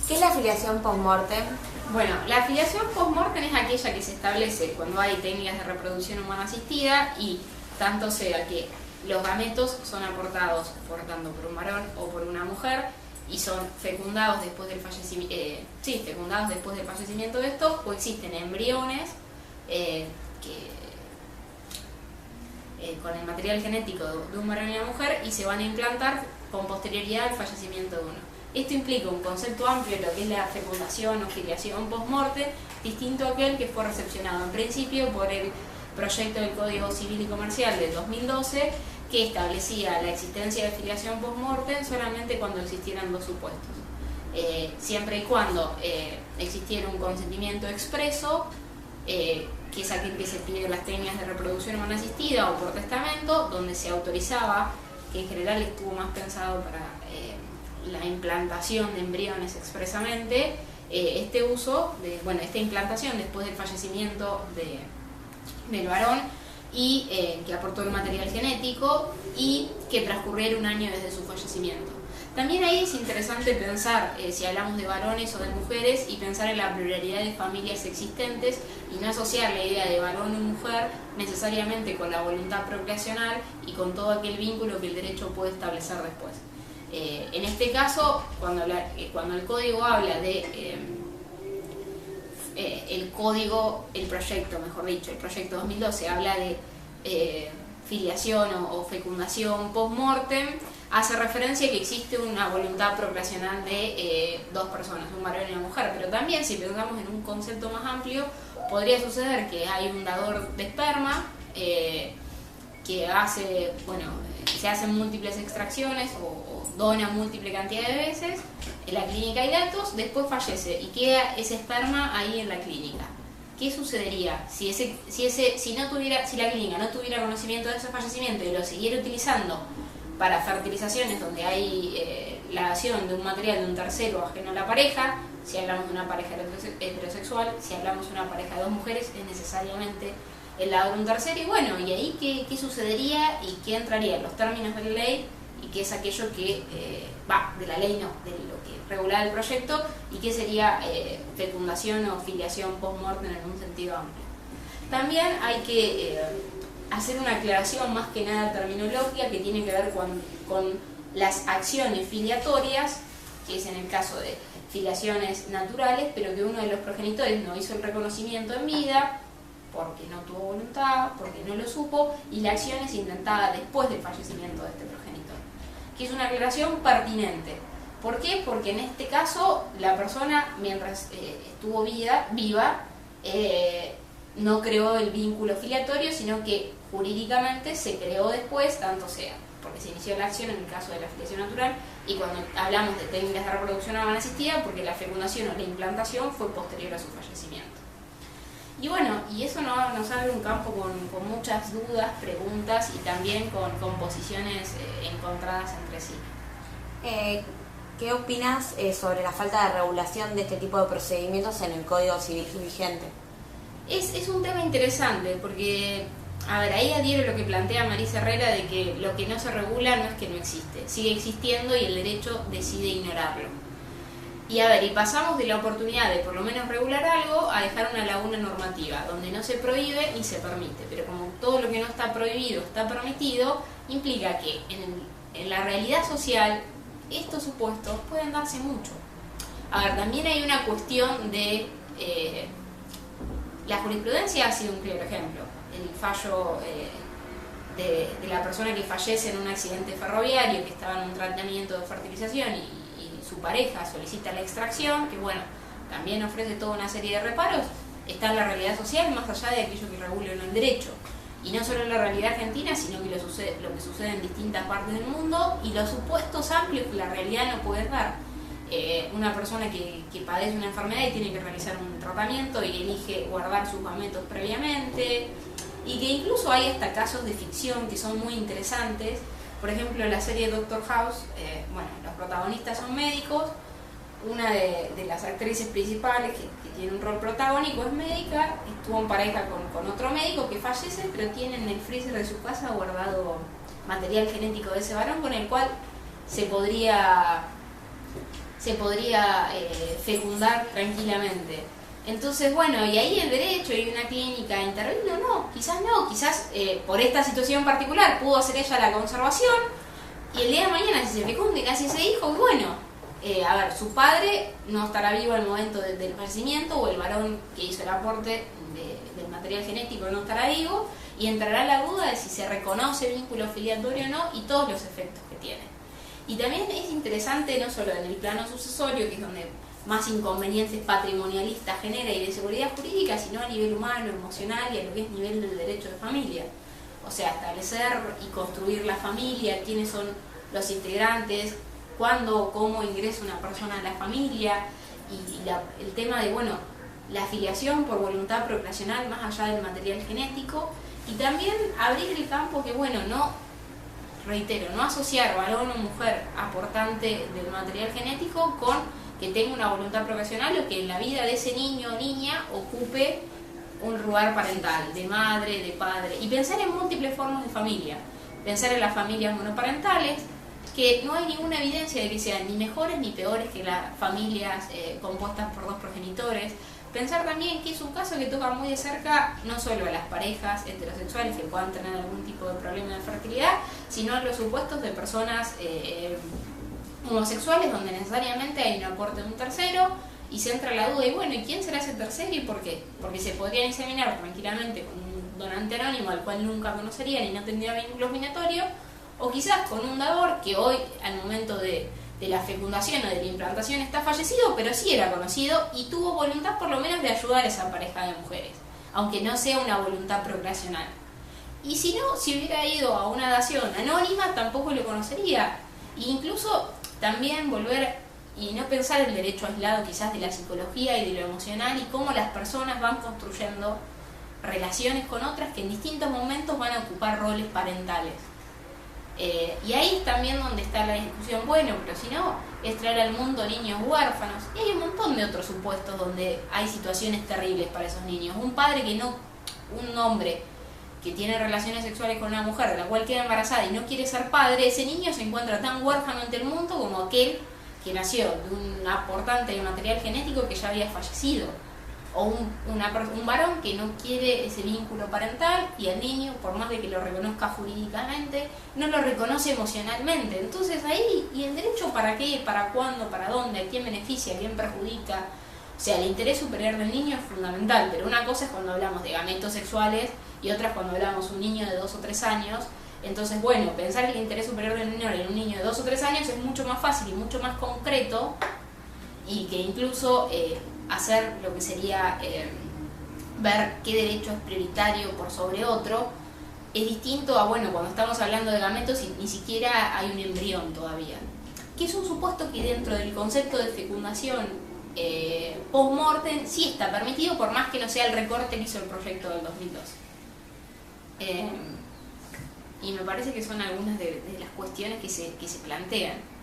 ¿Qué es la filiación post-mortem? Bueno, la filiación post-mortem es aquella que se establece cuando hay técnicas de reproducción humana asistida y tanto sea que los gametos son aportados por tanto por un varón o por una mujer y son fecundados después del fallecimiento de estos, o existen embriones con el material genético de un varón y una mujer y se van a implantar con posterioridad al fallecimiento de uno. Esto implica un concepto amplio de lo que es la fecundación o filiación post-mortem, distinto a aquel que fue recepcionado en principio por el proyecto del Código Civil y Comercial del 2012, que establecía la existencia de filiación post-mortem solamente cuando existieran dos supuestos. Siempre y cuando existiera un consentimiento expreso, que es aquel que se pide en las técnicas de reproducción humana asistida o por testamento, donde se autorizaba, que en general estuvo más pensado para la implantación de embriones expresamente, esta implantación después del fallecimiento del varón y que aportó el material genético y que transcurriera un año desde su fallecimiento. También ahí es interesante pensar, si hablamos de varones o de mujeres, y pensar en la pluralidad de familias existentes y no asociar la idea de varón o mujer necesariamente con la voluntad procreacional y con todo aquel vínculo que el derecho puede establecer después. En este caso, cuando el código habla de el proyecto 2012 habla de filiación o fecundación post-mortem, hace referencia a que existe una voluntad procreacional de dos personas, un varón y una mujer, pero también si pensamos en un concepto más amplio, podría suceder que hay un dador de esperma se hacen múltiples extracciones o dona múltiple cantidad de veces, en la clínica hay datos, después fallece y queda ese esperma ahí en la clínica. ¿Qué sucedería si la clínica no tuviera conocimiento de ese fallecimiento y lo siguiera utilizando para fertilizaciones donde hay la dación de un material de un tercero ajeno a la pareja? Si hablamos de una pareja heterosexual, si hablamos de una pareja de dos mujeres, es necesariamente el lado de un tercero. Y bueno, ¿y ahí qué sucedería y qué entraría en los términos de la ley y qué es aquello que de la ley no, de lo que regula el proyecto, y qué sería fecundación o filiación post-mortem en un sentido amplio? También hay que hacer una aclaración más que nada terminológica que tiene que ver con las acciones filiatorias, que es en el caso de filiaciones naturales, pero que uno de los progenitores no hizo el reconocimiento en vida, porque no tuvo voluntad, porque no lo supo, y la acción es intentada después del fallecimiento de este progenitor, que es una aclaración pertinente. ¿Por qué? Porque en este caso la persona, mientras estuvo viva, no creó el vínculo filiatorio, sino que jurídicamente se creó después, tanto sea porque se inició la acción en el caso de la filiación natural, y cuando hablamos de técnicas de reproducción humana asistida, porque la fecundación o la implantación fue posterior a su fallecimiento. Y bueno, y eso nos abre un campo con muchas dudas, preguntas y también con posiciones encontradas entre sí. ¿Qué opinas sobre la falta de regulación de este tipo de procedimientos en el Código Civil vigente? Es un tema interesante porque, ahí adhiero a lo que plantea Marisa Herrera de que lo que no se regula no es que no existe, sigue existiendo y el derecho decide ignorarlo. Y pasamos de la oportunidad de por lo menos regular algo a dejar una laguna normativa, donde no se prohíbe ni se permite, pero como todo lo que no está prohibido está permitido, implica que en la realidad social estos supuestos pueden darse mucho. También hay una cuestión de... la jurisprudencia ha sido un claro ejemplo. El fallo de la persona que fallece en un accidente ferroviario, que estaba en un tratamiento de fertilización y su pareja solicita la extracción, que bueno, también ofrece toda una serie de reparos, está en la realidad social más allá de aquello que regula o no el derecho. Y no solo en la realidad argentina, sino que lo que sucede en distintas partes del mundo y los supuestos amplios que la realidad no puede dar. Una persona que padece una enfermedad y tiene que realizar un tratamiento y elige guardar sus gametos previamente, y que incluso hay hasta casos de ficción que son muy interesantes. Por ejemplo, la serie Doctor House, los protagonistas son médicos, una de las actrices principales que tiene un rol protagónico es médica, estuvo en pareja con otro médico que fallece, pero tiene en el freezer de su casa guardado material genético de ese varón con el cual se podría se podría fecundar tranquilamente. Entonces, bueno, y ahí el derecho y una clínica intervino, no, quizás por esta situación particular pudo hacer ella la conservación, y el día de mañana si se fecunda y nace ese hijo, bueno, a ver, su padre no estará vivo al momento del fallecimiento, o el varón que hizo el aporte del material genético no estará vivo, y entrará la duda de si se reconoce vínculo filiatorio o no, y todos los efectos que tiene. Y también es interesante, no solo en el plano sucesorio, que es donde más inconvenientes patrimonialistas genera y de seguridad jurídica, sino a nivel humano, emocional y a lo que es nivel del derecho de familia. O sea, establecer y construir la familia, quiénes son los integrantes, cuándo o cómo ingresa una persona a la familia, y el tema de, bueno, la afiliación por voluntad procreacional más allá del material genético, y también abrir el campo que, bueno, no asociar varón o mujer aportante del material genético con que tenga una voluntad procreacional o que en la vida de ese niño o niña ocupe un lugar parental, de madre, de padre, y pensar en múltiples formas de familia, pensar en las familias monoparentales, que no hay ninguna evidencia de que sean ni mejores ni peores que las familias compuestas por dos progenitores. Pensar también que es un caso que toca muy de cerca no solo a las parejas heterosexuales que puedan tener algún tipo de problema de fertilidad, sino a los supuestos de personas homosexuales donde necesariamente hay un aporte de un tercero, y se entra la duda, y bueno, ¿y quién será ese tercero y por qué? Porque se podrían inseminar tranquilamente con un donante anónimo al cual nunca conocerían y no tendría vínculos minatorios, o quizás con un dador que hoy al momento de la fecundación o de la implantación está fallecido, pero sí era conocido y tuvo voluntad por lo menos de ayudar a esa pareja de mujeres, aunque no sea una voluntad procreacional. Y si no, si hubiera ido a una dación anónima, tampoco lo conocería. E incluso también volver y no pensar el derecho aislado quizás de la psicología y de lo emocional, y cómo las personas van construyendo relaciones con otras que en distintos momentos van a ocupar roles parentales. Y ahí es también donde está la discusión, bueno, pero si no, es traer al mundo niños huérfanos, y hay un montón de otros supuestos donde hay situaciones terribles para esos niños. Un hombre que tiene relaciones sexuales con una mujer de la cual queda embarazada y no quiere ser padre, ese niño se encuentra tan huérfano ante el mundo como aquel que nació de un aportante de material genético que ya había fallecido, o un varón que no quiere ese vínculo parental, y el niño, por más de que lo reconozca jurídicamente, no lo reconoce emocionalmente. Entonces ahí, ¿y el derecho para qué? ¿Para cuándo? ¿Para dónde? ¿A quién beneficia? ¿A quién perjudica? O sea, el interés superior del niño es fundamental, pero una cosa es cuando hablamos de gametos sexuales y otra es cuando hablamos de un niño de 2 o 3 años. Entonces, bueno, pensar el interés superior del menor en un niño de 2 o 3 años es mucho más fácil y mucho más concreto, y que incluso hacer lo que sería ver qué derecho es prioritario por sobre otro es distinto a, bueno, cuando estamos hablando de gametos y ni siquiera hay un embrión todavía, que es un supuesto que dentro del concepto de fecundación post-mortem sí está permitido, por más que no sea el recorte que hizo el proyecto del 2012. Y me parece que son algunas de las cuestiones que se plantean.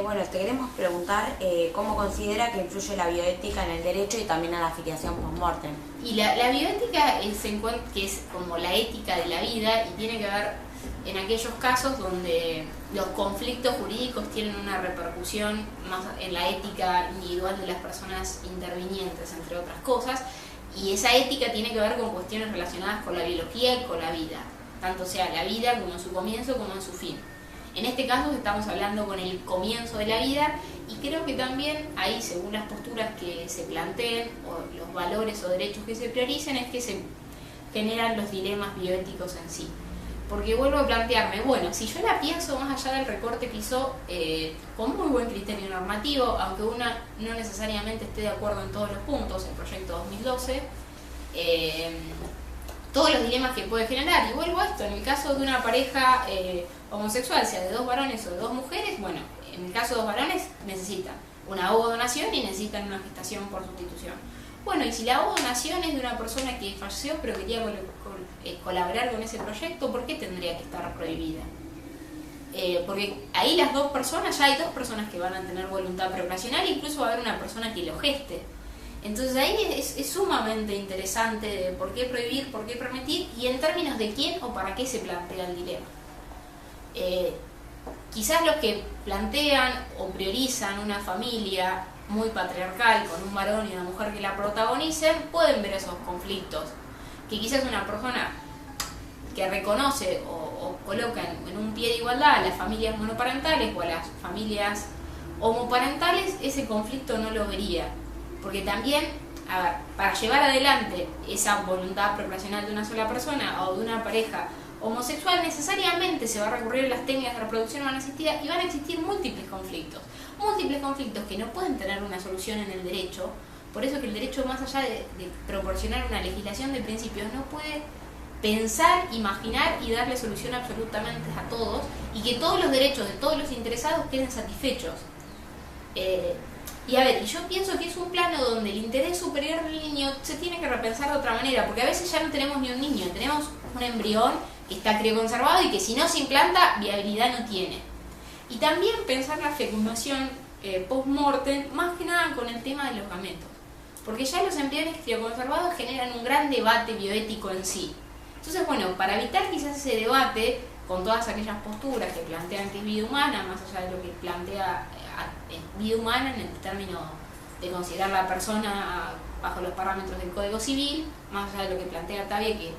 Bueno, te queremos preguntar cómo considera que influye la bioética en el derecho y también a la afiliación post-mortem. Y la bioética que es como la ética de la vida, y tiene que ver en aquellos casos donde los conflictos jurídicos tienen una repercusión más en la ética individual de las personas intervinientes, entre otras cosas, y esa ética tiene que ver con cuestiones relacionadas con la biología y con la vida, tanto sea la vida como en su comienzo como en su fin. En este caso estamos hablando con el comienzo de la vida, y creo que también ahí, según las posturas que se planteen o los valores o derechos que se prioricen, es que se generan los dilemas bioéticos en sí. Porque vuelvo a plantearme, bueno, si yo la pienso más allá del recorte que hizo, con muy buen criterio normativo, aunque una no necesariamente esté de acuerdo en todos los puntos, el proyecto 2012, todos los dilemas que puede generar. Y vuelvo a esto, en el caso de una pareja homosexual, sea de 2 varones o de 2 mujeres, bueno, en el caso de 2 varones necesitan una ovodonación y necesitan una gestación por sustitución. Bueno, y si la ovodonación es de una persona que falleció pero quería colaborar con ese proyecto, ¿por qué tendría que estar prohibida? Porque ahí las 2 personas, ya hay 2 personas que van a tener voluntad procreacional, incluso va a haber una persona que lo geste. Entonces ahí es sumamente interesante de por qué prohibir, por qué permitir, y en términos de quién o para qué se plantea el dilema. quizás los que plantean o priorizan una familia muy patriarcal con un varón y una mujer que la protagonicen pueden ver esos conflictos, que quizás una persona que reconoce o coloca en un pie de igualdad a las familias monoparentales o a las familias homoparentales, ese conflicto no lo vería, porque también, a ver, para llevar adelante esa voluntad procreacional de una sola persona o de una pareja homosexual, necesariamente se va a recurrir a las técnicas de reproducción humana asistida y van a existir múltiples conflictos que no pueden tener una solución en el derecho. Por eso que el derecho, más allá de proporcionar una legislación de principios, no puede pensar, imaginar y darle solución absolutamente a todos, y que todos los derechos de todos los interesados queden satisfechos. Y a ver, yo pienso que es un plano donde el interés superior del niño se tiene que repensar de otra manera, porque a veces ya no tenemos ni un niño, tenemos un embrión que está crioconservado y que si no se implanta, viabilidad no tiene. Y también pensar la fecundación post-mortem, más que nada con el tema de los gametos, porque ya los embriones crioconservados generan un gran debate bioético en sí. Entonces, bueno, para evitar quizás ese debate con todas aquellas posturas que plantean que es vida humana, más allá de lo que plantea vida humana en el término de considerar la persona bajo los parámetros del Código Civil, más allá de lo que plantea Tavia, que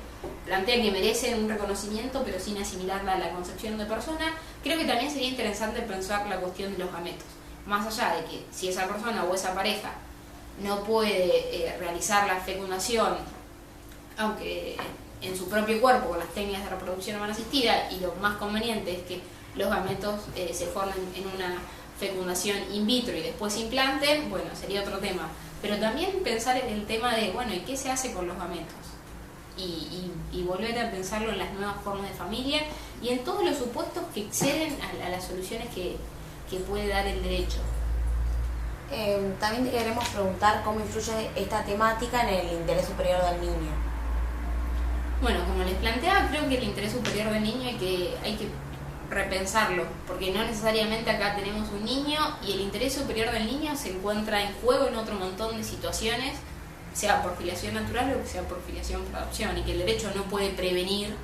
plantea que merece un reconocimiento pero sin asimilarla a la concepción de persona, creo que también sería interesante pensar la cuestión de los gametos. Más allá de que si esa persona o esa pareja no puede realizar la fecundación, aunque en su propio cuerpo con las técnicas de reproducción humana asistida, y lo más conveniente es que los gametos se formen en una fecundación in vitro y después se implanten, bueno, sería otro tema. Pero también pensar en el tema de, bueno, ¿y qué se hace con los gametos? Y volver a pensarlo en las nuevas formas de familia y en todos los supuestos que exceden a las soluciones que puede dar el derecho. También te queremos preguntar cómo influye esta temática en el interés superior del niño. Bueno, como les planteaba, creo que el interés superior del niño hay que repensarlo, porque no necesariamente acá tenemos un niño y el interés superior del niño se encuentra en juego en otro montón de situaciones, sea por filiación natural o sea por filiación por adopción, y que el derecho no puede prevenir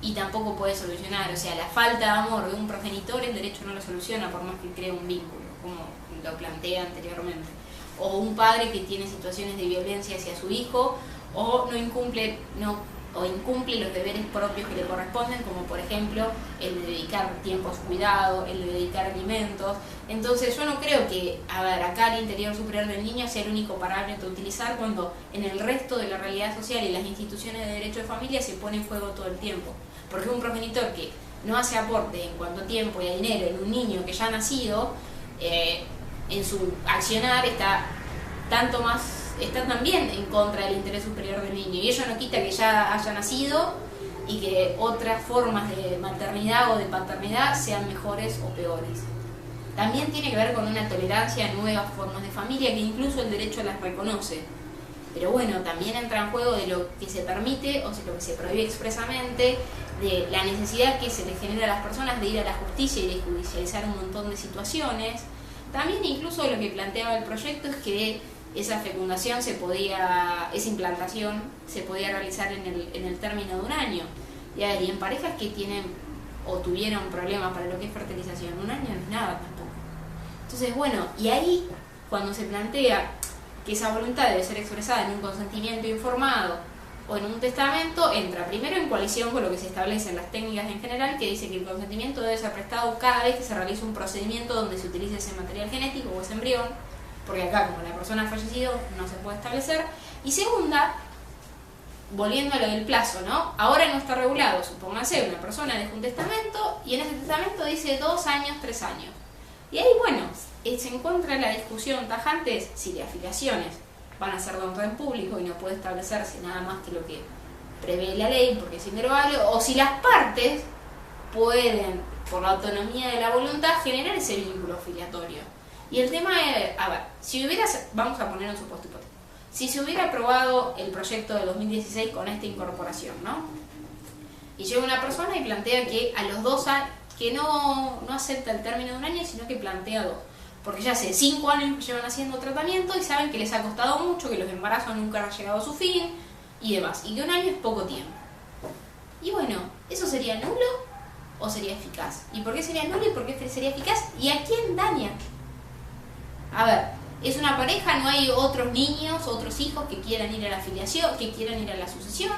y tampoco puede solucionar. O sea, la falta de amor de un progenitor, el derecho no lo soluciona por más que cree un vínculo, como lo planteé anteriormente. O un padre que tiene situaciones de violencia hacia su hijo o incumple los deberes propios que le corresponden, como por ejemplo el de dedicar tiempo a su cuidado, el de dedicar alimentos. Entonces yo no creo que, acá el interior superior del niño sea el único parámetro a utilizar, cuando en el resto de la realidad social y las instituciones de derecho de familia se pone en juego todo el tiempo. Porque un progenitor que no hace aporte en cuanto a tiempo y a dinero en un niño que ya ha nacido, en su accionar está también en contra del interés superior del niño, y ello no quita que ya haya nacido y que otras formas de maternidad o de paternidad sean mejores o peores. También tiene que ver con una tolerancia a nuevas formas de familia que incluso el derecho las reconoce. Pero bueno, también entra en juego de lo que se permite o lo que se prohíbe expresamente, de la necesidad que se le genera a las personas de ir a la justicia y de judicializar un montón de situaciones. También incluso lo que planteaba el proyecto es que esa fecundación esa implantación se podía realizar en el término de un año. Y en parejas que tienen o tuvieron problemas para lo que es fertilización, un año no es nada tampoco. Entonces, bueno, y ahí cuando se plantea que esa voluntad debe ser expresada en un consentimiento informado o en un testamento, entra primero en coalición con lo que se establece en las técnicas en general, que dice que el consentimiento debe ser prestado cada vez que se realiza un procedimiento donde se utilice ese material genético o ese embrión, porque acá, como la persona ha fallecido, no se puede establecer. Y segunda, volviendo a lo del plazo, ¿no? Ahora no está regulado, supóngase, una persona deja un testamento y en ese testamento dice 2 años, 3 años. Y ahí, bueno, se encuentra la discusión tajante es si las filiaciones van a ser de orden público y no puede establecerse nada más que lo que prevé la ley porque es inderogable, o si las partes pueden, por la autonomía de la voluntad, generar ese vínculo filiatorio. Y el tema es, vamos a poner un supuesto hipotético, si se hubiera aprobado el proyecto de 2016 con esta incorporación, ¿no? Y llega una persona y plantea que a los 2 años, que no acepta el término de un año, sino que plantea 2, porque ya hace 5 años que llevan haciendo tratamiento y saben que les ha costado mucho, que los embarazos nunca han llegado a su fin y demás, y que un año es poco tiempo. Y bueno, ¿eso sería nulo o sería eficaz? ¿Y por qué sería nulo y por qué sería eficaz? ¿Y a quién daña? A ver, es una pareja, no hay otros niños, otros hijos que quieran ir a la filiación, que quieran ir a la sucesión,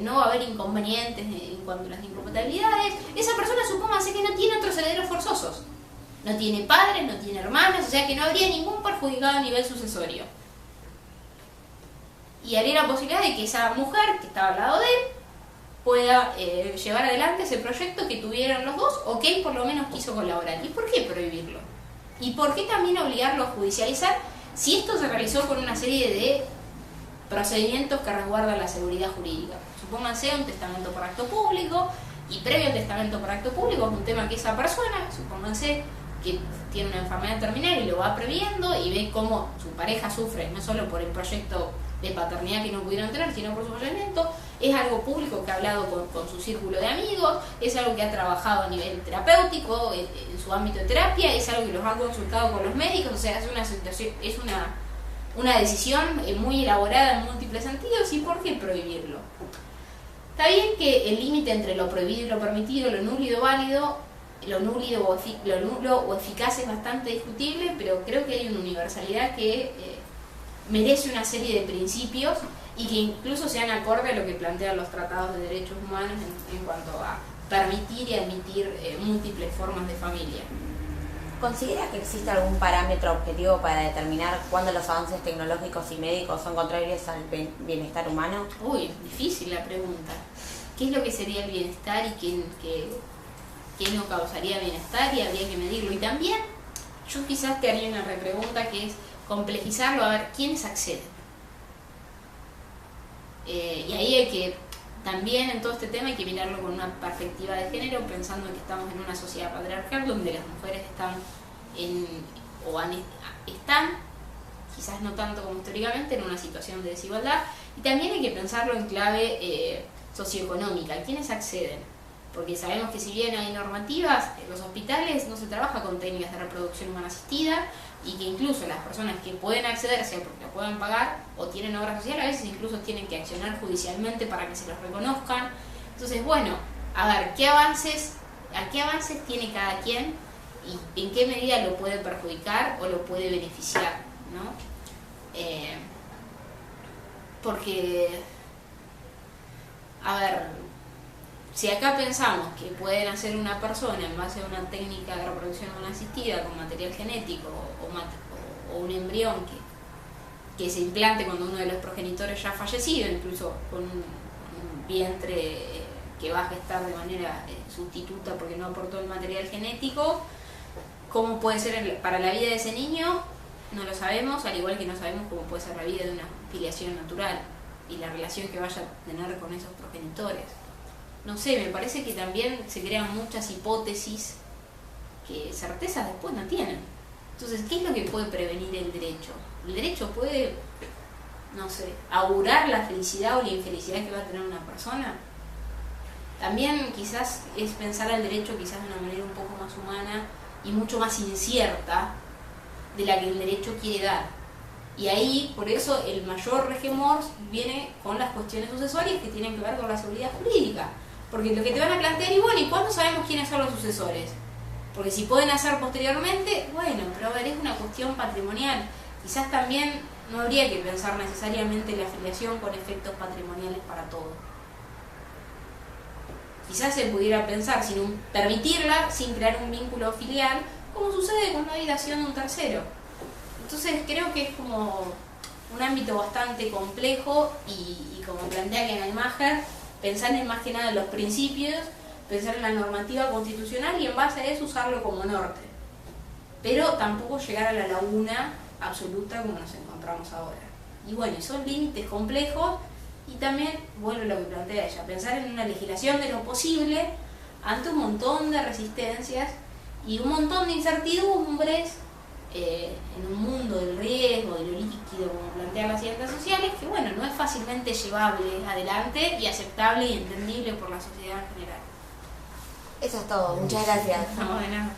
no va a haber inconvenientes en cuanto a las incompatibilidades. Esa persona, supóngase que no tiene otros herederos forzosos, no tiene padres, no tiene hermanos, o sea que no habría ningún perjudicado a nivel sucesorio. Y habría la posibilidad de que esa mujer que estaba al lado de él pueda llevar adelante ese proyecto que tuvieron los dos, o que él por lo menos quiso colaborar. ¿Y por qué prohibirlo? ¿Y por qué también obligarlo a judicializar si esto se realizó con una serie de procedimientos que resguardan la seguridad jurídica? Supónganse un testamento por acto público, y previo al testamento por acto público es un tema que esa persona, supónganse que tiene una enfermedad terminal y lo va previendo y ve cómo su pareja sufre, no solo por el proyecto de paternidad que no pudieron tener, sino por su fallecimiento. Es algo público que ha hablado con su círculo de amigos, es algo que ha trabajado a nivel terapéutico, en su ámbito de terapia, es algo que los ha consultado con los médicos, o sea, es una situación, es una decisión muy elaborada en múltiples sentidos. ¿Y por qué prohibirlo? Está bien que el límite entre lo prohibido y lo permitido, lo nulo y lo válido, lo nulo o eficaz es bastante discutible, pero creo que hay una universalidad que merece una serie de principios y que incluso sean acorde a lo que plantean los tratados de derechos humanos en cuanto a permitir y admitir múltiples formas de familia. ¿Considera que existe algún parámetro objetivo para determinar cuándo los avances tecnológicos y médicos son contrarios al bienestar humano? Uy, difícil la pregunta. ¿Qué es lo que sería el bienestar y qué no causaría bienestar? Y habría que medirlo. Y también, yo quizás te haría una repregunta, que es complejizarlo, a ver quiénes acceden. Y ahí hay que, también en todo este tema hay que mirarlo con una perspectiva de género, pensando que estamos en una sociedad patriarcal donde las mujeres están, quizás no tanto como históricamente, en una situación de desigualdad. Y también hay que pensarlo en clave socioeconómica, ¿quiénes acceden? Porque sabemos que si bien hay normativas, en los hospitales no se trabaja con técnicas de reproducción humana asistida, y que incluso las personas que pueden acceder, sea porque lo puedan pagar o tienen obra social, a veces incluso tienen que accionar judicialmente para que se los reconozcan. Entonces, bueno, a ver, ¿a qué avances tiene cada quien y en qué medida lo puede perjudicar o lo puede beneficiar, ¿no? Porque, a ver, si acá pensamos que pueden hacer una persona en base a una técnica de reproducción humana asistida con material genético o un embrión que se implante cuando uno de los progenitores ya ha fallecido, incluso con un vientre que va a gestar de manera sustituta porque no aportó el material genético, ¿cómo puede ser para la vida de ese niño? No lo sabemos, al igual que no sabemos cómo puede ser la vida de una filiación natural y la relación que vaya a tener con esos progenitores. No sé, me parece que también se crean muchas hipótesis que certezas después no tienen. Entonces, ¿qué es lo que puede prevenir el derecho? El derecho puede, no sé, augurar la felicidad o la infelicidad que va a tener una persona. También quizás es pensar al derecho quizás de una manera un poco más humana y mucho más incierta de la que el derecho quiere dar. Y ahí, por eso, el mayor resquemor viene con las cuestiones sucesorias que tienen que ver con la seguridad jurídica. Porque lo que te van a plantear, y bueno, ¿y cuándo sabemos quiénes son los sucesores? Porque si pueden hacer posteriormente, bueno, pero a ver, es una cuestión patrimonial. Quizás también no habría que pensar necesariamente la afiliación con efectos patrimoniales para todo. Quizás se pudiera pensar sin permitirla, sin crear un vínculo filial, como sucede con la dación de un tercero. Entonces creo que es como un ámbito bastante complejo y como plantea Genelmacher, pensar en más que nada en los principios, pensar en la normativa constitucional y en base a eso usarlo como norte. Pero tampoco llegar a la laguna absoluta como nos encontramos ahora. Y bueno, son límites complejos y también, vuelvo a lo que plantea ella, pensar en una legislación de lo posible ante un montón de resistencias y un montón de incertidumbres en un mundo del riesgo, de lo líquido, como plantean las ciencias sociales, que bueno, no es fácilmente llevable adelante y aceptable y entendible por la sociedad en general. Eso es todo, muchas gracias. No, de nada.